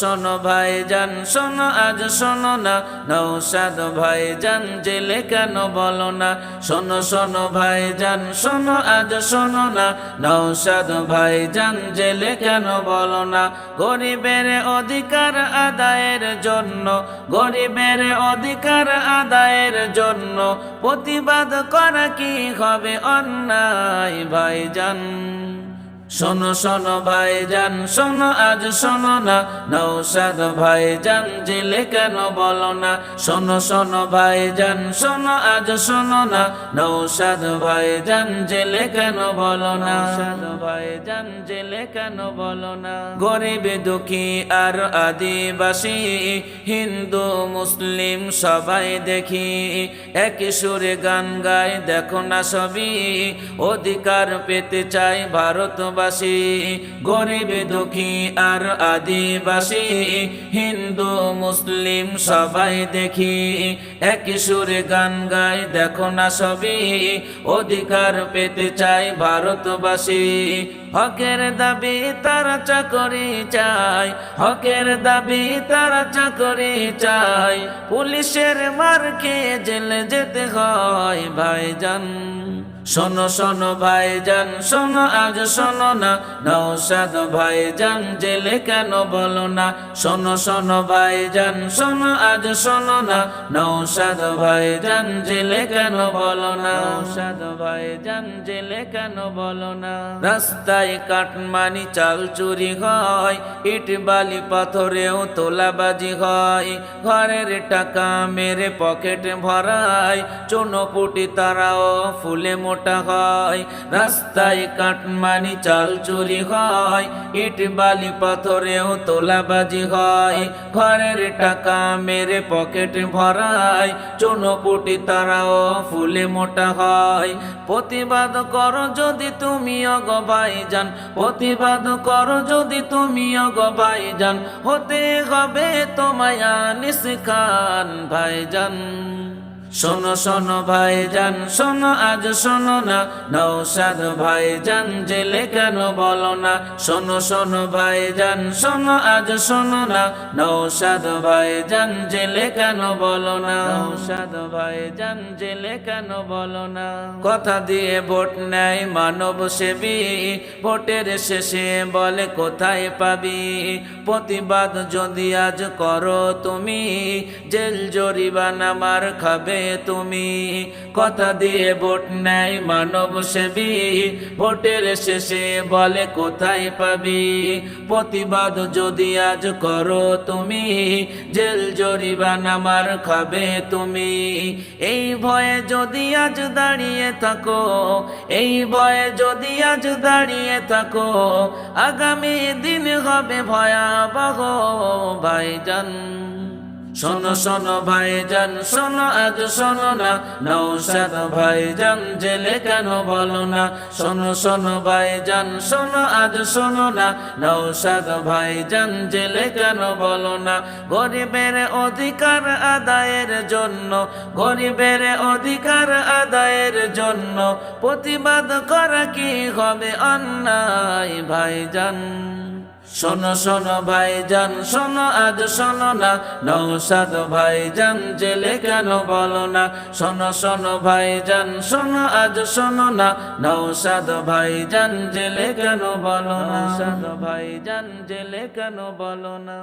শোনো ভাইজান শোনো আজ শোনো না, নওশাদ ভাইজান জেলে কেন বলো না। শোনো শোনো ভাইজান শোনো আজ শোনো না, নওশাদ ভাইজান জেলে কেন বলো না। গরিবের অধিকার আদায়ের জন্য, গরিবের অধিকার আদায়ের জন্য প্রতিবাদ করা কি হবে অন্যায় ভাইজান। শোনো শোনো ভাইজান শোনো আজ শোনো না, নওশাদ ভাইজান জেলে কেন বলো না। শোনো শোনো ভাইজান শোনো আজ শোনো না, নওশাদ ভাইজান জেলে কেন বলো না। নওশাদ ভাইজান জেলে কেন বলো না। গরিব দুঃখী আর আদিবাসী, হিন্দু মুসলিম সবাই দেখি একই সুরে গান গায়, দেখো না সবই অধিকার পেতে চাই ভারতবাসী। গরিব দুঃখী আর আদিবাসী, হিন্দু মুসলিম সবাই দেখি একই সুরে গান গায়, দেখো না সবই অধিকার পেতে চাই ভারতবাসী। হকের দাবি তারা চাকরি চাই, হকের দাবি তারা চাকরি চাই, পুলিশের মার খেয়ে জেলে যেতে হয় ভাইজান। শোনো শোনো ভাইজান শোনো আজ শোনো না, নওশাদ ভাইজান জেলে কেন বলো না। শোনো শোনো ভাইজান শোনো আজ শোনো না, নওশাদ ভাইজান জেলে কেন বলো না। নওশাদ ভাইজান জেলে কেন বলো না। রাস্তায় কাটমানি চাল চুরি হয়, ইট বালি পাথরেও তোলাবাজি হয়, ঘরের টাকা মেরে পকেট ভরায়, চুনোপুটি তারাও ফুলে মোটা হয়। রাস্তায় কাটমানি চাল চুরি হয়, ইট বালি পাথরেও তোলাবাজি হয়, ঘরের টাকা মেরে পকেট ভরায়, চুনোপুটি তারাও ফুলে মোটা হয়। প্রতিবাদ করো যদি তুমি গো ভাইজান, প্রতিবাদ করো যদি তুমি গো ভাইজান, হতে হবে তোমায় আনিস খান ভাইজান। শোনো শোনো ভাইজান শোনো আজ শোনো না, নওশাদ ভাইজান জেলে কেন বলো না। শোনো শোনো ভাইজান শোনো আজ শোনো না, নওশাদ ভাইজান জেলে কেন বলো না। নওশাদ ভাইজান জেলে কেন বলো না। কথা দিয়ে ভোট নেয় মানব সেবী, ভোটের শেষে বলে কোথায় পাবি। প্রতিবাদ যদি আজ করো তুমি, জেল জরিমানা মার খাবে তুমি। কথা দিয়ে ভোট নেয় মানব সেবী, ভোটের শেষে বলে কোথায় পাবি। প্রতিবাদ যদি আজ করো তুমি, জেল জরিমানা মার খাবে তুমি। এই ভয়ে যদি আজ দাঁড়িয়ে থাকো, এই ভয়ে যদি আজ দাঁড়িয়ে থাকো, আগামী দিন হবে ভয়াবহ ভাইজান। শোনো শোনো ভাইজান শোনো আজ শোনো না, নওশাদ ভাইজান জেলে কেন বলো না। শোনো শোনো ভাইজান শোনো আজ শোনো না, নওশাদ ভাইজান জেলে কেন বলো না। গরিবের অধিকার আদায়ের জন্য, গরিবের অধিকার আদায়ের জন্য প্রতিবাদ করা কি হবে অন্যায় ভাইজান। শোনো শোনো ভাইজান শোনো আজ শোনো না, নওশাদ ভাইজান জেলে কেন বলো না। শোনো শোনো ভাইজান শোনো আজ শোনো না, নওশাদ ভাইজান জেলে কেন বলো না। নওশাদ ভাইজান জেলে কেন বলো না।